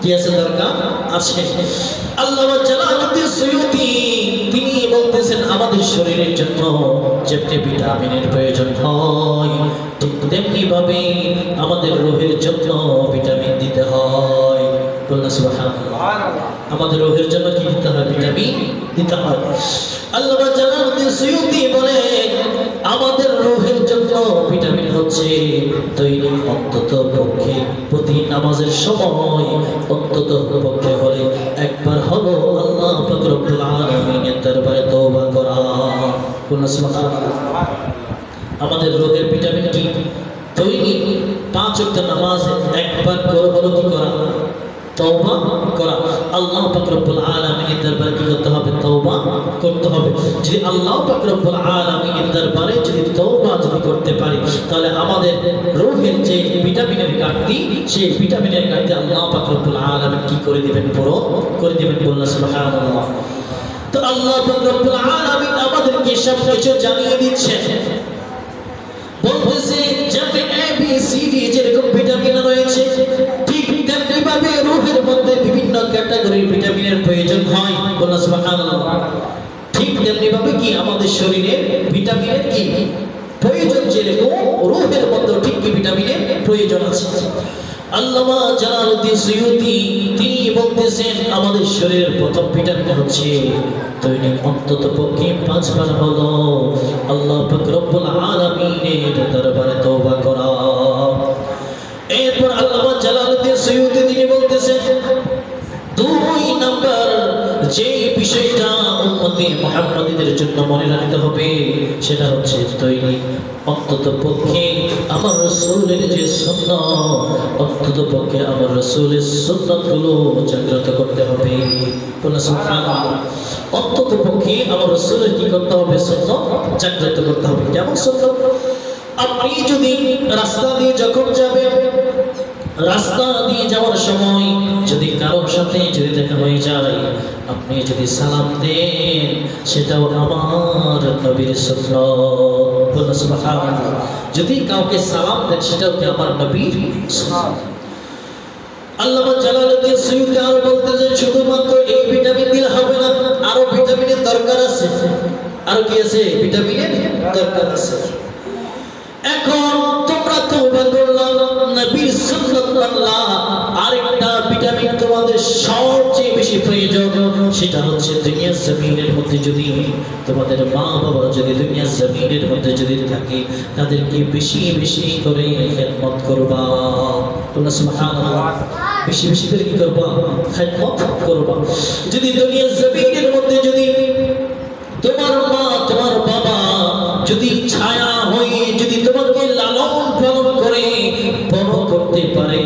কি আছে দরকার আছে। আল্লামা জালালউদ্দিন সুয়ুতী তিনি বলতেছেন আমাদের শরীরের জন্য যেমনি ভিটামিনের প্রয়োজন হয় ঠিক তেমনি ভাবে আমাদের রুহের জন্য ভিটামিন দিতে হয়। বলুন সুবহানাল্লাহ। আমাদের রুহের জন্য কি দিতে হয়? ভিটামিন দিতে হয়। আল্লামা জালালউদ্দিন সুয়ুতী বলেন আমাদের রুহের জন্য ভিটামিন হচ্ছে দৈনিক অন্তত পক্ষে প্রতি নামাজের সময় অন্তত পক্ষে হলে একবার হলো আল্লাহ পাক রব্বুল আলামিনের দরবারে তওবা করা। বলুন সুবহানাল্লাহ। আমাদের রুহের ভিটামিন কি? দৈনিক 5 ওয়াক্ত নামাজ একবার করে হলো কি করা? তওবা করা। আল্লাহ পাক রব্বুল আলামিনের দরবারে কি করতে হবে? তওবা করতে হবে। যদি আল্লাহ পাক রব্বুল আলামিনের দরবারে যদি তওবা যদি করতে পারি তাহলে আমাদের রূহের যে ভিটামিনের ঘাটতি সেই ভিটামিনের ঘাটতি আল্লাহ পাক রব্বুল আলামিন কি করে দিবেন? পূরণ করে দিবেন। বলুন সুবহানাল্লাহ। তো আল্লাহ পাক রব্বুল আলামিন আমাদেরকে সব কিছু জানিয়ে দিচ্ছেন। বলতেছে যাতে এ বি সি ডি যেরকম ভিটামিন রয়েছে ঠিক তেমনি ভাবে রূহের মধ্যে বিভিন্ন ক্যাটাগরির ভিটামিনের প্রয়োজন হয়। বলুন সুবহানাল্লাহ। ঠিক তেমনি ভাবে কি আমাদের শরীরে ভিটামিনের কি প্রয়োজন যেরকম রূহের মধ্যে ঠিক কি ভিটামিনের প্রয়োজন আছে। আল্লামা জালালউদ্দিন সুয়ুতী তিনি বলতেছেন আমাদের শরীরের প্রথম ভিটামিন হচ্ছে দৈনিক অন্তত পক্ষে 5 বার হলো আল্লাহ পাক রব্বুল আলামিনের দরবারে তওবা করা। এরপর আল্লামা জালালউদ্দিন সুয়ুতী তিনি বলতেছেন 2 নাম্বার যে বিষয়টা উম্মতে মুহাম্মাদীদের জন্য মনে রাখতে হবে সেটা হচ্ছে দৈনিক অন্তত পক্ষে আমার রাসূলের যে সুন্নাত অন্তত পক্ষে আমার রাসূলের সুন্নাতগুলো জাগ্রত করতে হবে। বলুন সুবহানাল্লাহ। অন্তত পক্ষে আমার রাসূলের কি করতে হবে? সুন্নাত জাগ্রত করতে হবে। কেমন সুন্নাত? আপনি যদি রাস্তা দিয়ে যখন যাবেন রাস্তা দিয়ে যাওয়ার সময় যদি কারোর সাথে যদি দেখা হয়ে যায় আপনি যদি সালাম দেন সেটাও আমার নবীর সুন্নাত। বলুন সুবহানাল্লাহ। যদি কাউকে সালাম দেন সেটাও কি আমার নবীর সুন্নাত। আল্লামা জালালউদ্দিন সুয়ুতী আর বলতেছেন শুধুমাত্র এই ভিটামিন দিলে হবে না, আরো ভিটামিনের দরকার আছে। আর কি আছে? ভিটামিনের দরকার আছে। এখন তোমরা তওবা করলাম নবীর সুন্নাত আল্লাহ আরেকটা ভিটামিন তোমাদের সবচেয়ে বেশি প্রয়োজন সেটা হচ্ছে দুনিয়ার জমিনের মধ্যে যদি তোমাদের মা বাবা যদি দুনিয়ার জমিনের মধ্যে যদি থাকে তাদেরকে বেশি বেশি করে খেদমত করবা। তোমরা সুবহানাল্লাহ। বেশি বেশি করে কি করবা? খেদমত করবা। যদি দুনিয়ার জমিনের মধ্যে যদি তোমার মা তোমার বাবা যদি ছায়া হয়ে যদি তোমাকে লালন পালন করে বড় করতে পারে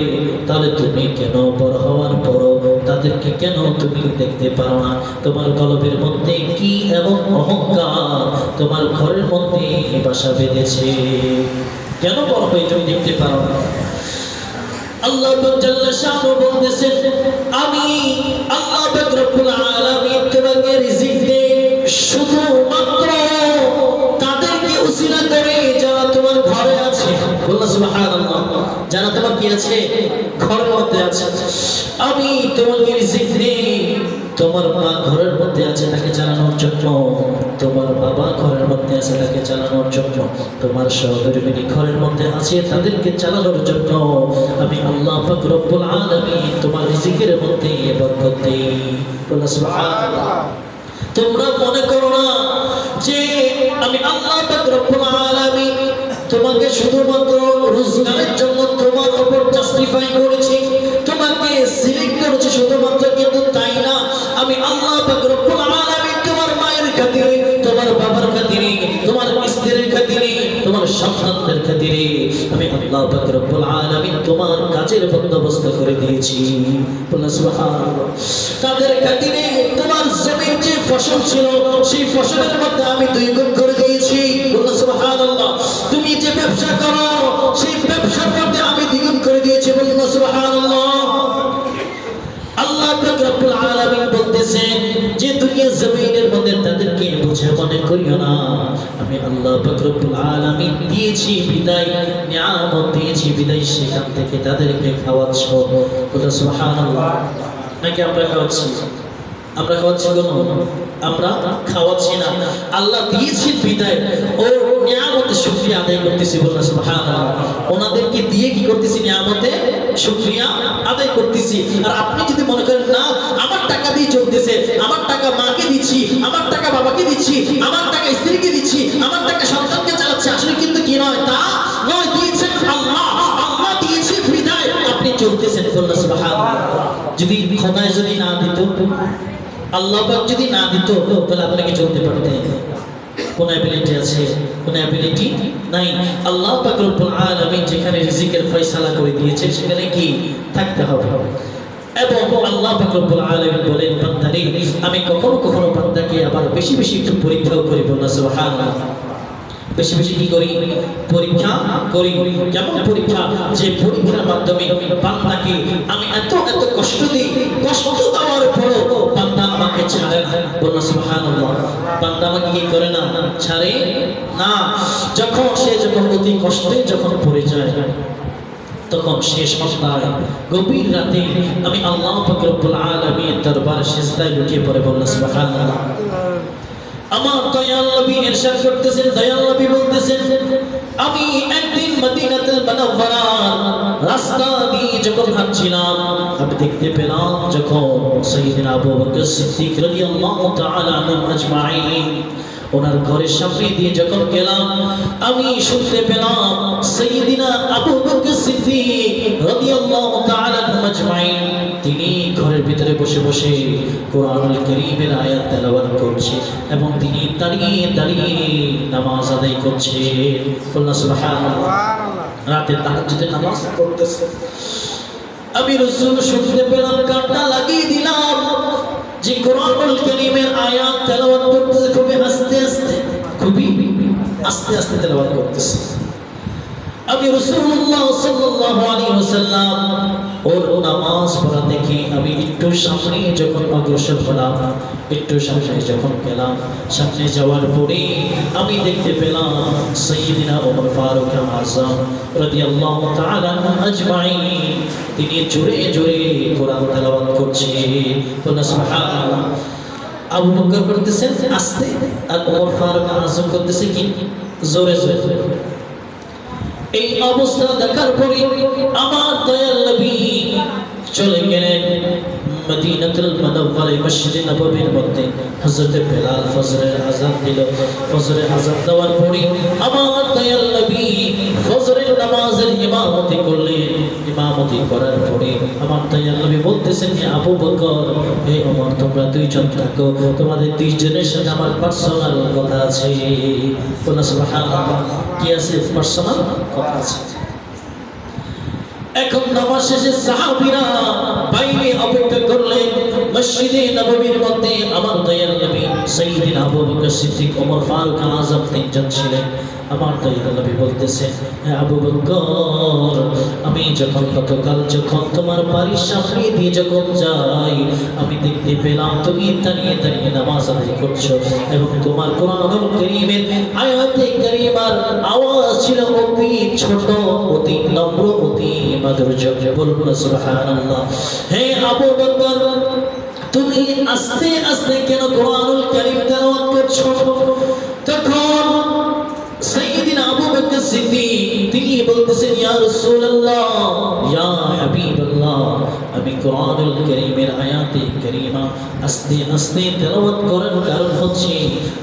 তাহলে তুমি কেন বড় হওয়ার পরও তাদেরকে কেন তুমি দেখতে পারো না? তোমার কলবের মধ্যে কি এমন অহংকার তোমার ঘরের মধ্যে বাসা বেঁধেছে? কেন বড় হয়ে তুমি দেখতে পারো না? আল্লাহ জাল্লা শানু বলতেছেন আমি আল্লাহ পাক রব্বুল আলামিন তোমাকে রিজিক দেই শুধুমাত্র তাদেরকে উসিলা করে যারা তোমার ঘরে আছে। বলুন সুবহানাল্লাহ। যারা তোমার কি আছে? ঘরের মধ্যে আছে। আমি তোমাকে রিজিক দেই তোমার মা ঘরের মধ্যে আছে তাকে চালানোর জন্য, তোমার বাবা ঘরের মধ্যে আছে তাকে চালানোর জন্য, তোমার সহধর্মিণী ঘরের মধ্যে আছে তাদেরকে চালানোর জন্য আমি আল্লাহ পাক রব্বুল আলামিন তোমার রিজিকের মধ্যে বরকত দেই। বলুন সুবহানাল্লাহ। তোমরা মনে করো না যে আমি আল্লাহ পাক রব্বুল আলামিন তোমাকে শুধুমাত্র রোজগারের জন্য তোমার উপর জাস্টিফাই করেছি, তোমাকে সিলেক্ট করেছি শুধুমাত্র, কিন্তু তাই না। আমি আল্লাহ পাক রব্বুল আলামিন তোমার মায়ের খাতিরে, তোমার বাবার খাতিরে, তোমার স্ত্রীর খাতিরে, তোমার সন্তানদের খাতিরে আমি আল্লাহ পাক রব্বুল আলামিন তোমার কাজের বন্দোবস্ত করে দিয়েছি। বলুন সুবহানাল্লাহ। তাদের খাতিরে তোমার জমির যে ফসল ছিল সেই ফসলের মধ্যে আমি 2 গুণ করে দিয়েছি। বলুন সুবহানাল্লাহ। তুমি যে ব্যবসা করো সেই ব্যবসার মধ্যে আমি 2 গুণ করে দিয়েছি। বলুন সুবহানাল্লাহ। আল্লাহ পাক রব্বুল আলামিন বলতেছেন যে দুনিয়া জমিনের মধ্যে তাদেরকে বোঝা মনে করিও না, আমি আমি আল্লাহ পাক রব্বুল আলামিন দিয়েছি বিদায়, নিয়ামত দিয়েছি বিদায়, সেখান থেকে তাদেরকে খাওয়াচ্ছ। বলে সুবহানাল্লাহ। নাকি আমরা খাওয়াচ্ছি? আমরা খাওয়াচ্ছি কোন? আমরা খাওয়াচ্ছি না। আল্লাহ দিয়েছি বিদায়, ও নিয়ামতের শুকরিয়া আদায় করতেছি। বলে সুবহানাল্লাহ। ওনাদেরকে দিয়ে কি করতেছি? নিয়ামতে শুকরিয়া আদায় করতেছি। আর আপনি যদি মনে করেন না আমার টাকা দিয়ে চলতেছে, আমার টাকা মাকে দিচ্ছি, আমার টাকা বাবাকে দিচ্ছি, আমার টাকা স্ত্রীকে দিচ্ছি, আমার টাকা সন্তানকে চালাচ্ছে, আসলে কিন্তু কি নয়, তা নয়, দিয়েছেন আল্লাহ, আল্লাহ দিয়েছে বিদায় আপনি চলতেছেন। বলে সুবহানাল্লাহ। যদি খোদায় যদি না দিত, আল্লাহ পাক যদি না দিত, তাহলে আপনাকে চলতে পারতেন? কোন অ্যাবিলিটি আছে? কোন অ্যাবিলিটি নাই। আল্লাহ পাক রব্বুল আলামিন যেখানে রিজিকের ফয়সালা করে দিয়েছে সেখানে কি থাকতে হবে। এবং আল্লাহ পাক রব্বুল আলামিন বলেন, বান্দারে আমি কখনো কখনো বান্দাকে আবার বেশি বেশি একটু পরীক্ষাও করি। বলনা সুবহানাল্লাহ। বেশি বেশি কি করি? পরীক্ষা করি। কেমন পরীক্ষা? যে পরীক্ষার মাধ্যমে বান্দাকে আমি এত এত কষ্ট দিই, কষ্ট দেওয়ার পরও বান্দা আমাকে ছাড়ে না। বলুন সুবহানাল্লাহ। বান্দা আমাকে কি করে না? ছাড়ে না। যখন সে অতি কষ্টে যখন পড়ে যায়, তখন শেষ সন্ধ্যায় গভীর রাতে আমি আল্লাহ পাক রব্বুল আলামিনের দরবারে সিজদায় লুটিয়ে পড়ে। বলুন সুবহানাল্লাহ। আমার দয়াল নবী ইরশাদ করতেছেন, দয়াল নবী বলতেছেন, আমি একদিন মদিনাতুল মুনাওয়ারার রাস্তা দিয়ে যখন হাঁটছিলাম, আমি দেখতে পেলাম যখন সাইয়্যিদনা আবু বকর সিদ্দিক রাদিয়াল্লাহু তাআলা আনহু আজমাইন ওনার ঘরের সামনে দিয়ে যখন গেলাম, আমি শুনতে পেলাম সাইয়্যিদনা আবু বকর সিদ্দিক রাদিয়াল্লাহু তাআলা আনহু আজমাইন তিনি ঘরের ভিতরে বসে বসে কোরআনুল কারীমের আয়াত তেলাওয়াত করছে এবং তিনি দাঁড়িয়ে দাঁড়িয়ে নামাজ আদায় করছে। আল্লাহ সুবহানাল্লাহ। রাতে তাহাজ্জুদের নামাজ পড়তেছে। আমি রাসূল শুনতে পেলাম, কানটা লাগিয়ে দিলাম যে কোরআনুল কারীমের আয়াত তেলাওয়াত করতেছে খুবই আস্তে আস্তে, খুবই আস্তে আস্তে তেলাওয়াত করতেছে। আমি রাসূলুল্লাহ সাল্লাল্লাহু আলাইহি ওয়াসাল্লাম ওর নামাজ পড়া দেখি আমি একটু সামনে যখন অগ্রসর হলাম, একটু সামনে যখন গেলাম, সামনে যাওয়ার পরে আমি দেখতে পেলাম সাইয়্যিদিনা ওমর ফারুক আযম রাদিয়াল্লাহু তাআলা আনহু আজমাইন তিনি জোরে জোরে কোরআন তেলাওয়াত করছে। বলুন সুবহানাল্লাহ। আবু বকর করতেছেন আস্তে, আর ওমর ফারুক আযম করতেছে কি জোরে জোরে। এই অবস্থা দেখার পরে আমার দয়াল নবী চলে গেলেন মদিনাতুল মুনাওয়ারায় মসজিদে নববীর মধ্যে। হযরত বেলাল ফজরের আযান দিল। ফজরের আযান দেওয়ার পরে আমার দয়াল নবী ফজরের নামাজের ইমামতি করলেন। ইমামতি করার পরে আমার দয়াল নবী বলতেছেন, হে আবু বকর, হে ওমর, তোমরা দুইজন থাকো, তোমাদের দুইজনের সাথে আমার পার্সোনাল কথা আছে। বলুন সুবহানাল্লাহ। কি আছে? পার্সোনাল কথা আছে। এখন নামাজ শেষে সাহাবীরা বাইরে অপেক্ষা করলেন মসজিদে নববীর মধ্যে। আমার দয়াল নবী সাইয়্যিদিনা আবু বকর সিদ্দিক, ওমর ফারুক আযম তিনজন ছিলেন। আমার দয়াল নবী বলতেছেন, হে আবু বকর, আমি যখন গতকাল যখন তোমার বাড়ির সামনে দিয়ে যখন যাই, আমি দেখতে পেলাম তুমি দাঁড়িয়ে দাঁড়িয়ে নামাজ আদায় করছো এবং তোমার কোরআনুল কারীমের আয়াতে কারীমার আওয়াজ ছিল অতি ছোট, অতি নম্র, অতি মাধুর্য। বলুন সুবহানাল্লাহ। হে আবু বকর, তুমি আস্তে আস্তে কেন কোরআনুল কারীম তেলাওয়াত করছো? তখন সাইয়্যিদিনা আবু বকর সিদ্দিক তিনি বলতেছেন, ইয়া রাসূলুল্লাহ, ইয়া হাবিবাল্লাহ, আমি কোরআনুল কারীমের আয়াতে কারীমা আস্তে আস্তে তেলাওয়াত করার কারণ হচ্ছে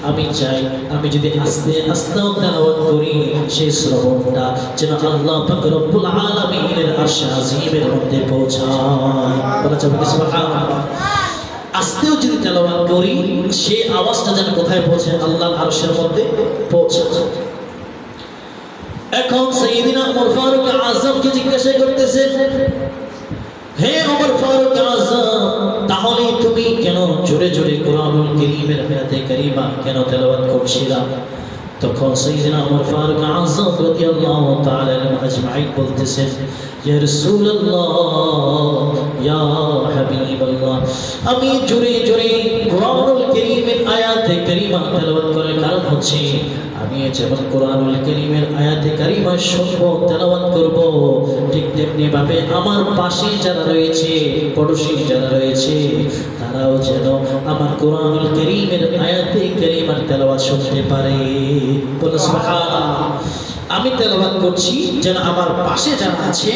আমি চাই আমি যদি আস্তে আস্তে তেলাওয়াত করি সেই শ্রবণটা যেন আল্লাহ পাক রব্বুল আলামিনের আরশে আজিমের মধ্যে পৌঁছায়। বলা যাবে সুবহানাল্লাহ। আস্তেও যদি তেলাওয়াত করি সেই আওয়াজটা যেন কোথায় পৌঁছায়? আল্লাহর আরশের মধ্যে পৌঁছায়। এখন সাইয়্যিদিনা ওমর ফারুক আযমকে জিজ্ঞাসা করতেছেন, হে ওমর ফারুক আযম, তাহলে তুমি কেন জোরে জোরে কোরআনুল কারীমের আয়াতে কারীমা কেন তেলাওয়াত করছিলা? তখন সাইয়্যিদিনা ওমর ফারুক আযম রাদিয়াল্লাহু তাআলা আনহু আজমাইন বলতেছেন, ইয়া রাসূলুল্লাহ, ইয়া হাবিবাল্লাহ, আমি জোরে জোরে কোরআনুল কারীমের আয়াতে কারীমা তেলাওয়াত করার কারণ হচ্ছে আমি যেমন কোরআনুল কারীমের আয়াতে কারিমা শুনবো তেলাওয়াত করব, ঠিক তেমনি ভাবে আমার পাশে যারা রয়েছে, পড়োশী যারা রয়েছে, তারাও যেন আমার কোরআনুল কারীমের আয়াতে কারিমার তেলাওয়াত শুনতে পারে। বলো সুবহানাল্লাহ। আমি তেলাওয়াত করছি যেন আমার পাশে যারা আছে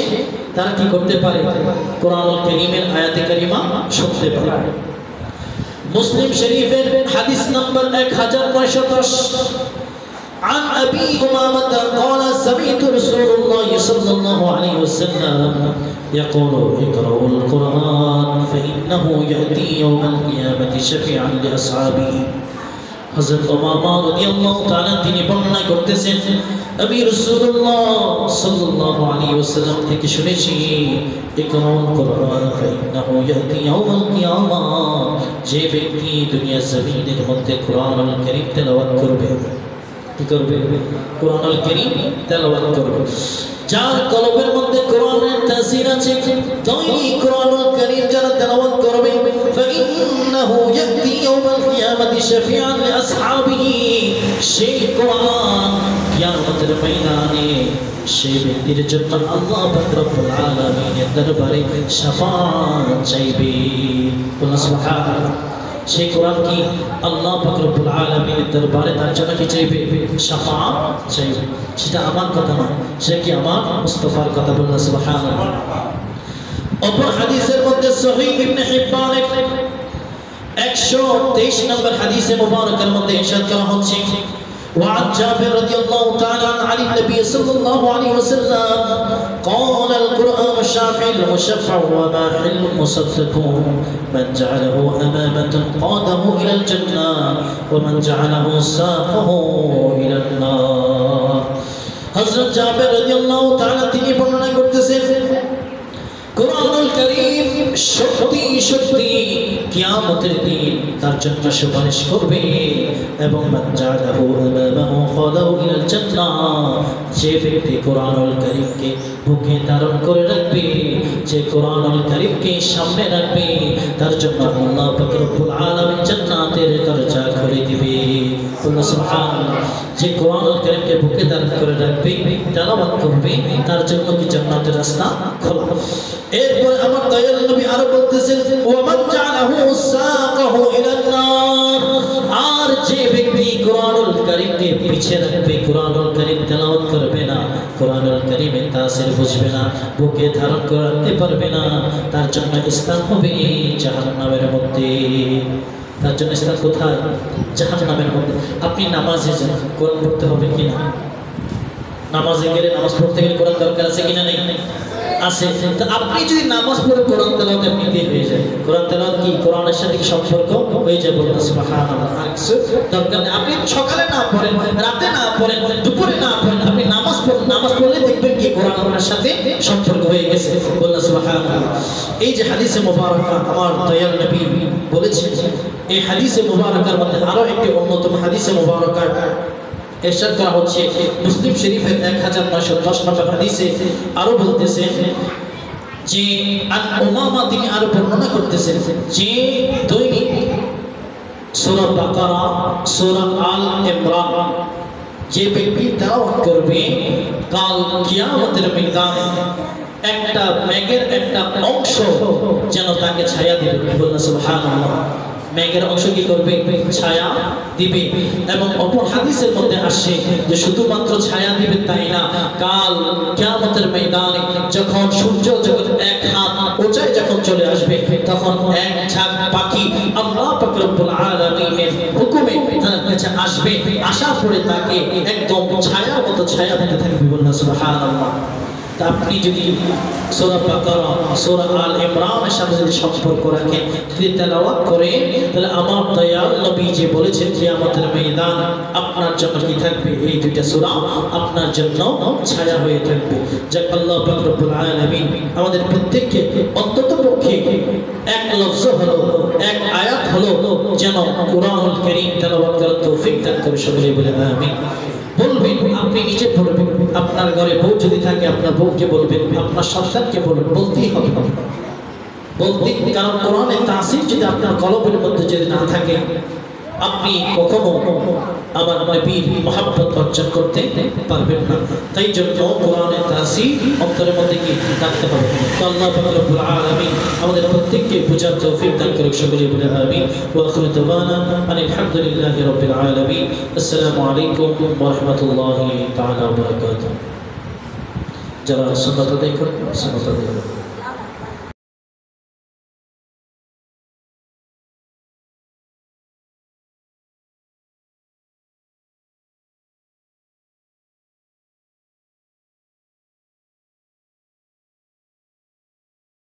তারা কি করতে পারে, কোরআনুল কারীমের আয়াতে কারিমা শুনতে পারে। মুসলিম শরীফের হাদিস নাম্বার 1910 عن أبي أمامة قال سمعت رسول الله صلى الله عليه وسلم يقول اقرأوا القرآن فإنه يأتي يوم القيامة شفيعا لأصحابه। হযরত উমামা রাদিয়াল্লাহু তাআলা তিনি বর্ণনা করতেছেন, আমি রাসূলুল্লাহ সাল্লাল্লাহু আলাইহি ওয়াসাল্লাম থেকে শুনেছি, ইকরাউল কুরআন ফাইন্নাহু ইয়াতি ইয়াউমাল কিয়ামা, যে ব্যক্তি দুনিয়া জমিনের মধ্যে কোরআনুল কারীম তেলাওয়াত করবে, কি করবে, কোরআনুল কারীম তেলাওয়াত করবে, যার কলবের মধ্যে কোরআনের তাসীর আছে, তাই কোরআনুল কারীম যারা তেলাওয়াত করবে, ফাইন্নাহু ইয়াতি ইয়াউমাল কিয়ামাতি শাফিআন লিআসহাবিহি, সেই কোরআন কিয়ামতের ময়দানে সেই ব্যক্তির জন্য আল্লাহ পাক রব্বুল আলামিনের দরবারে শাফাআত চাইবে। বলুন সুবহানাল্লাহ। সেই কোরআন কি আল্লাহ পাক রব্বুল আলামিনের দরবারে তার জন্য কি চাইবে, শাফাআত চাইবে। সেটা আমার কথা না, সেটা কি আমার মুস্তাফার কথা। বলুন সুবহানাল্লাহ। অপর হাদিসের মধ্যে সহিহ ইবনে হিব্বানের 123 নম্বর হাদিসে মুবারকের মধ্যে ইরশাদ করা হচ্ছে, وعن جابر رضي الله تعالى عن النبي صلى الله عليه وسلم قال القرآن الشافع المشفع وماحل المصدق من جعله أمامة قاده إلى الجنة ومن جعله ساقه إلى النار। হযরত জাবের রাদিয়াল্লাহু তাআলা তিনি বর্ণনা করতেছেন, কোরআনুল কারীম সত্যি সত্যি কিয়ামতের দিন তার জন্য সুপারিশ করবে, এবং মান জাআলাহু আমামাহু খাদাহু ইলাল জান্নাহ, যে ব্যক্তি কোরআনুল কারীমকে বুকে ধারণ করে রাখবে, যে কোরআনুল কারীমকে সামনে রাখবে, তার জন্য আল্লাহ পাক রব্বুল আলামিন জান্নাতের দরজা খুলে দিবে। সুবহানাল্লাহ। যে কোরআনুল কারীমকে বুকে ধারণ করে রাখবে, তেলাওয়াত করবে, তার জন্য কি জান্নাতের রাস্তা খোলা। এরপর আমার দয়াল নবী আরো বলতেছেন, ওয়ামান জাআলাহু সাকাহু ইলান নার, আর যে ব্যক্তি কোরআনুল কারীমকে পিছে রাখবে, কোরআনুল কারীম তেলাওয়াত করবে না, কোরআনুল কারীমের তাসির বুঝবে না, বুকে ধারণ করতে পারবে না, তার জন্য স্থান হবে জাহান্নামের মধ্যে। তার জন্য স্থান কোথায়, জাহান্নামের মধ্যে। আপনি নামাজে যান, কোরআন পড়তে হবে কিনা? নামাজে গেলে, নামাজ পড়তে গেলে কোরআন দরকার আছে কিনা? নেই, আছে। তো আপনি যদি নামাজ পড়ে কোরআন তেলাওয়াত এমনিতেই হয়ে যায়। কোরআন তেলাওয়াত কি কোরআনের সাথে সম্পর্ক হয়ে যায়। বলুন সুবহানাল্লাহ। আর কিছু দরকার নেই। আপনি সকালে না পড়েন, রাতে না পড়েন, দুপুরে না পড়েন, আপনি নামাজ পড়ুন, নামাজ পড়লে দেখবেন কি কোরআন আপনার সাথে সম্পর্ক হয়ে গেছে। বলুন সুবহানাল্লাহ। এই যে হাদিসে মুবারাকা আমার দয়াল নবী বলেছেন, এই হাদিসে মুবারাকার মধ্যে আরো একটি অন্যতম হাদিসে মুবারাকা ইরশাদ করা হচ্ছে মুসলিম শরীফের 1910 নম্বর হাদিসে আরো বলতেছেন যে আন উমামা তিনি আরো বর্ণনা করতেছেন যে দৈনিক সূরা বাকারা, সূরা আল ইমরান যে ব্যক্তি তেলাওয়াত করবে, কাল কিয়ামতের ময়দানে একটা মেঘের একটা অংশ যেন তাকে ছায়া দিবে। বলুন সুবহানাল্লাহ। মেঘের অংশ কি করবে, ছায়া দিবে। এবং অপর হাদিসের মধ্যে আসে যে শুধুমাত্র ছায়া দিবে তাই না, কাল কিয়ামতের ময়দানে যখন সূর্য যখন এক হাত উঁচায় যখন চলে আসবে, তখন এক ঝাঁক পাখি আল্লাহ পাক রব্বুল আলামিনের হুকুমে তার কাছে আসবে, আসার পরে তাকে একদম ছায়ার মতো ছায়া দিতে থাকবে। বলুন সুবহানাল্লাহ। আপনি যদি সূরা বাকারা, সূরা আল ইমরানের সাথে যদি সম্পর্ক রাখেন, যদি তেলাওয়াত করেন, তাহলে আমার দয়াল নবী যে বলেছেন কিয়ামতের ময়দান আপনার জন্য কি থাকবে, এই দুইটা সূরা আপনার জন্য ছায়া হয়ে থাকবে। যাক আল্লাহ পাক রব্বুল আলামিন আমাদের প্রত্যেককে অন্তত পক্ষে এক লফজ হলো, এক আয়াত হলো যেন কোরআনুল কারীম তেলাওয়াত করার তৌফিক দান করে। সকলে বলে আমিন। বলবেন, আপনি নিজে পড়বেন, আপনার ঘরে বউ যদি থাকে আপনার বউকে বলবেন, আপনার সন্তানকে বলবেন, বলতেই হবে, বলতে। কারণ কোরআনের তাসির যদি আপনার কলবের মধ্যে যদি না থাকে, আপনি কখনো আমার নবীর মহব্বত অর্জন করতে পারবেন না। তাই জন্য কোরআনের তাসির অন্তরের মধ্যে কি থাকতে হবে। তো আল্লাহ পাক রব্বুল আলামিন আমাদের প্রত্যেককে বুঝার তৌফিক দান করুন। সকলে বলে আমিন। ওয়া আখিরু দাওয়ানা আলহামদুলিল্লাহি রাব্বিল আলামিন। আসসালামু আলাইকুম ওয়া রাহমাতুল্লাহি তাআলা ওয়া বারাকাতুহু। যারা সুন্নাত আদায় করেন সুন্নাত আদায় করুন।